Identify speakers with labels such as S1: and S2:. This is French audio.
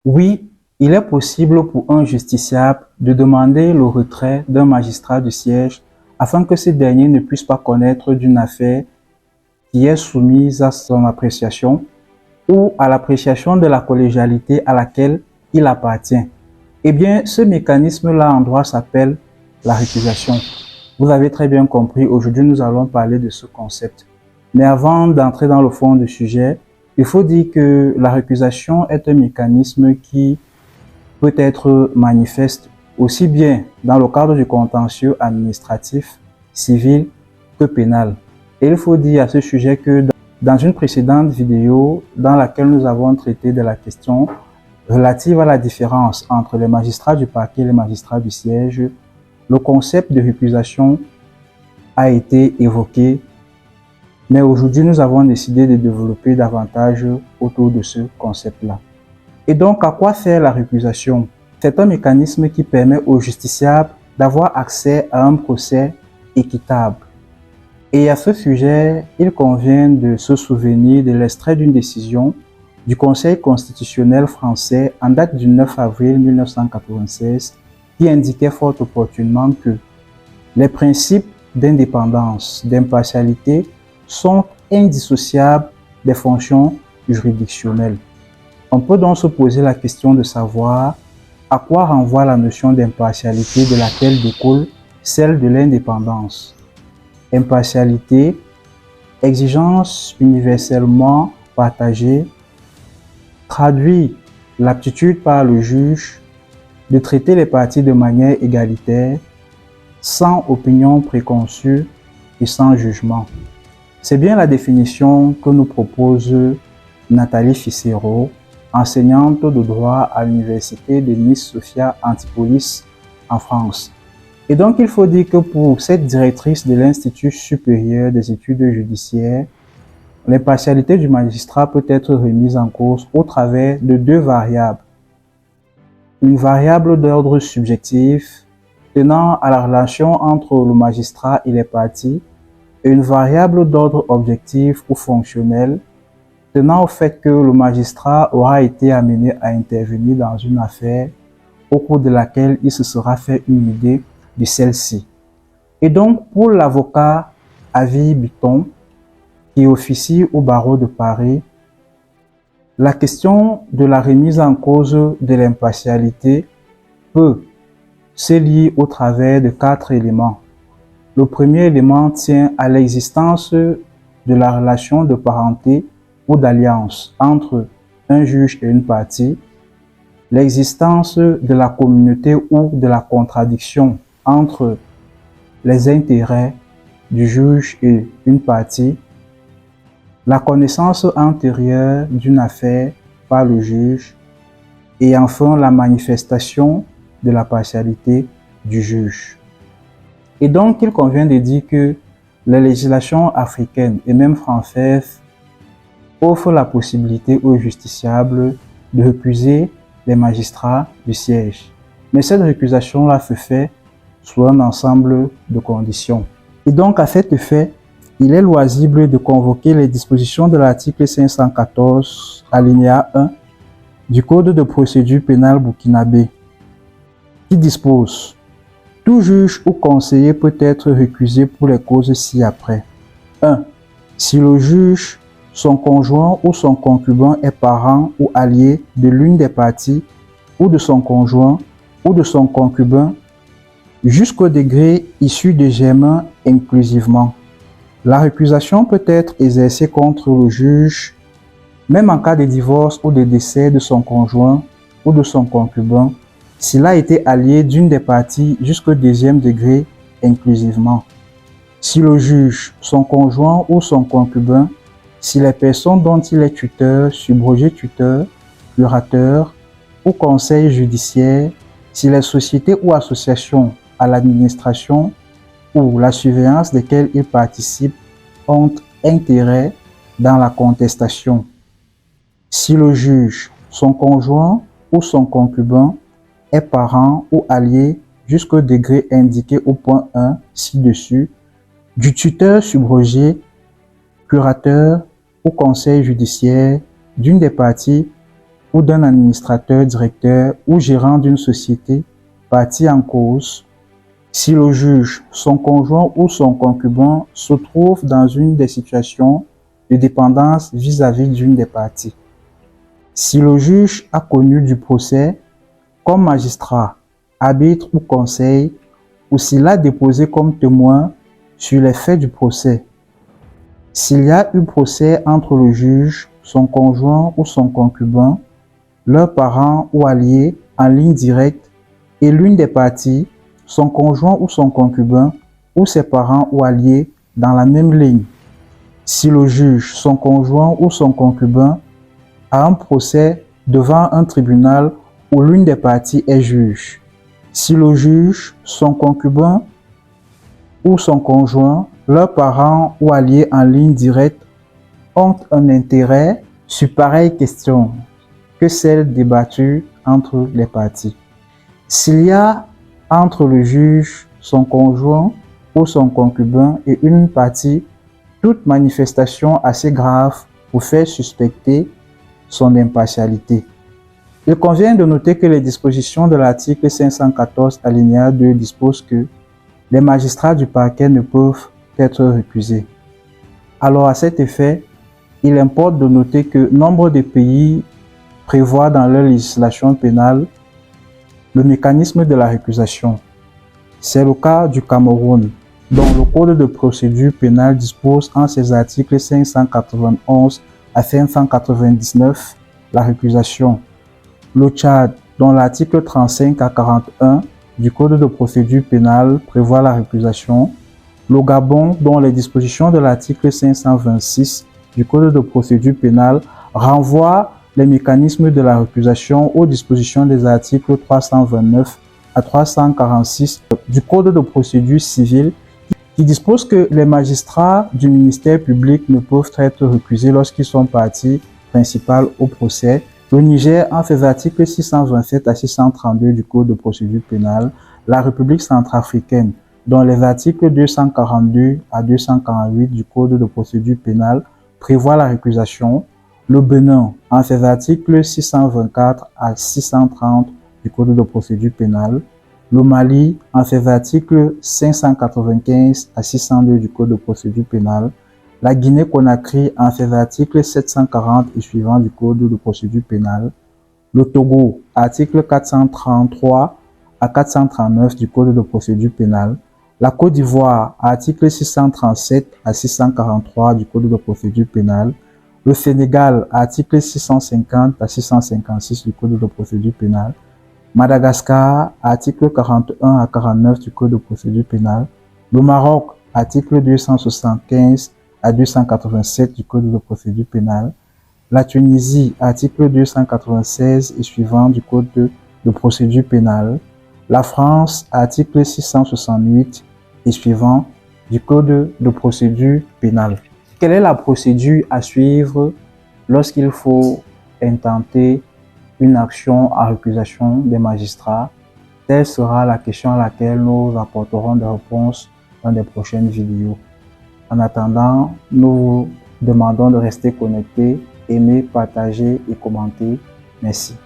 S1: Oui, il est possible pour un justiciable de demander le retrait d'un magistrat du siège afin que ce dernier ne puisse pas connaître d'une affaire qui est soumise à son appréciation ou à l'appréciation de la collégialité à laquelle il appartient. Eh bien, ce mécanisme-là en droit s'appelle la récusation. Vous avez très bien compris, aujourd'hui nous allons parler de ce concept. Mais avant d'entrer dans le fond du sujet, il faut dire que la récusation est un mécanisme qui peut être manifeste aussi bien dans le cadre du contentieux administratif, civil que pénal. Et il faut dire à ce sujet que dans une précédente vidéo dans laquelle nous avons traité de la question relative à la différence entre les magistrats du parquet et les magistrats du siège, le concept de récusation a été évoqué, mais aujourd'hui nous avons décidé de développer davantage autour de ce concept-là. Et donc, à quoi sert la récusation? C'est un mécanisme qui permet aux justiciables d'avoir accès à un procès équitable. Et à ce sujet, il convient de se souvenir de l'extrait d'une décision du Conseil constitutionnel français en date du 9 avril 1996 qui indiquait fort opportunement que les principes d'indépendance, d'impartialité sont indissociables des fonctions juridictionnelles. On peut donc se poser la question de savoir à quoi renvoie la notion d'impartialité de laquelle découle celle de l'indépendance. Impartialité, exigence universellement partagée, traduit l'aptitude par le juge de traiter les parties de manière égalitaire, sans opinion préconçue et sans jugement. C'est bien la définition que nous propose Nathalie Ficero, enseignante de droit à l'université de Nice Sophia Antipolis en France. Et donc il faut dire que pour cette directrice de l'Institut supérieur des études judiciaires, l'impartialité du magistrat peut être remise en cause au travers de deux variables. Une variable d'ordre subjectif tenant à la relation entre le magistrat et les parties et une variable d'ordre objectif ou fonctionnel tenant au fait que le magistrat aura été amené à intervenir dans une affaire au cours de laquelle il se sera fait une idée de celle-ci. Et donc, pour l'avocat Avi Bitton, qui officie au barreau de Paris, la question de la remise en cause de l'impartialité peut se lier au travers de 4 éléments. Le premier élément tient à l'existence de la relation de parenté ou d'alliance entre un juge et une partie, l'existence de la communauté ou de la contradiction entre les intérêts du juge et une partie, la connaissance antérieure d'une affaire par le juge et enfin la manifestation de la partialité du juge. Et donc, il convient de dire que les législations africaines et même françaises offrent la possibilité aux justiciables de récuser les magistrats du siège. Mais cette récusation-là se fait sous un ensemble de conditions. Et donc, à cet effet, il est loisible de convoquer les dispositions de l'article 514, alinéa 1 du Code de procédure pénale burkinabé, qui dispose: tout juge ou conseiller peut être récusé pour les causes ci-après. 1. Si le juge, son conjoint ou son concubin est parent ou allié de l'une des parties ou de son conjoint ou de son concubin jusqu'au degré issu de germain inclusivement. La récusation peut être exercée contre le juge même en cas de divorce ou de décès de son conjoint ou de son concubin s'il a été allié d'une des parties jusqu'au deuxième degré inclusivement. Si le juge, son conjoint ou son concubin, si les personnes dont il est tuteur, subrogé tuteur, curateur ou conseil judiciaire, si les sociétés ou associations à l'administration ou la surveillance desquelles il participe ont intérêt dans la contestation. Si le juge, son conjoint ou son concubin est parent ou allié jusqu'au degré indiqué au point 1 ci-dessus, du tuteur subrogé, curateur ou conseil judiciaire d'une des parties ou d'un administrateur, directeur ou gérant d'une société, partie en cause, si le juge, son conjoint ou son concubin se trouve dans une des situations de dépendance vis-à-vis d'une des parties. Si le juge a connu du procès comme magistrat, arbitre ou conseil, ou s'il a déposé comme témoin sur les faits du procès. S'il y a eu procès entre le juge, son conjoint ou son concubin, leurs parents ou alliés en ligne directe et l'une des parties, son conjoint ou son concubin, ou ses parents ou alliés dans la même ligne. Si le juge, son conjoint ou son concubin a un procès devant un tribunal où l'une des parties est juge. Si le juge, son concubin ou son conjoint, leurs parents ou alliés en ligne directe ont un intérêt sur pareille question que celle débattue entre les parties. S'il y a entre le juge, son conjoint ou son concubin et une partie toute manifestation assez grave pour faire suspecter son impartialité. Il convient de noter que les dispositions de l'article 514 alinéa 2 disposent que les magistrats du parquet ne peuvent être récusés. Alors à cet effet, il importe de noter que nombre de pays prévoient dans leur législation pénale le mécanisme de la récusation. C'est le cas du Cameroun, dont le Code de procédure pénale dispose en ses articles 591 à 599 la récusation. Le Tchad, dont l'article 35 à 41 du Code de procédure pénale prévoit la récusation. Le Gabon, dont les dispositions de l'article 526 du Code de procédure pénale renvoient les mécanismes de la récusation aux dispositions des articles 329 à 346 du Code de procédure civile qui dispose que les magistrats du ministère public ne peuvent être récusés lorsqu'ils sont partie principale au procès. Le Niger, en ses articles 627 à 632 du Code de procédure pénale, la République centrafricaine, dont les articles 242 à 248 du Code de procédure pénale prévoient la récusation, le Bénin, en ses articles 624 à 630 du Code de procédure pénale, le Mali, en ses articles 595 à 602 du Code de procédure pénale, la Guinée-Conakry en ses articles 740 et suivants du Code de procédure pénale, le Togo, article 433 à 439 du Code de procédure pénale, la Côte d'Ivoire, article 637 à 643 du Code de procédure pénale, le Sénégal, article 650 à 656 du Code de procédure pénale, Madagascar, article 41 à 49 du Code de procédure pénale, le Maroc, article 275 à 287 du Code de procédure pénale, la Tunisie, article 296 et suivant du Code de procédure pénale, la France, article 668 et suivant du Code de procédure pénale. Quelle est la procédure à suivre lorsqu'il faut intenter une action à récusation des magistrats? Telle sera la question à laquelle nous apporterons des réponses dans des prochaines vidéos. En attendant, nous vous demandons de rester connectés, aimer, partager et commenter. Merci.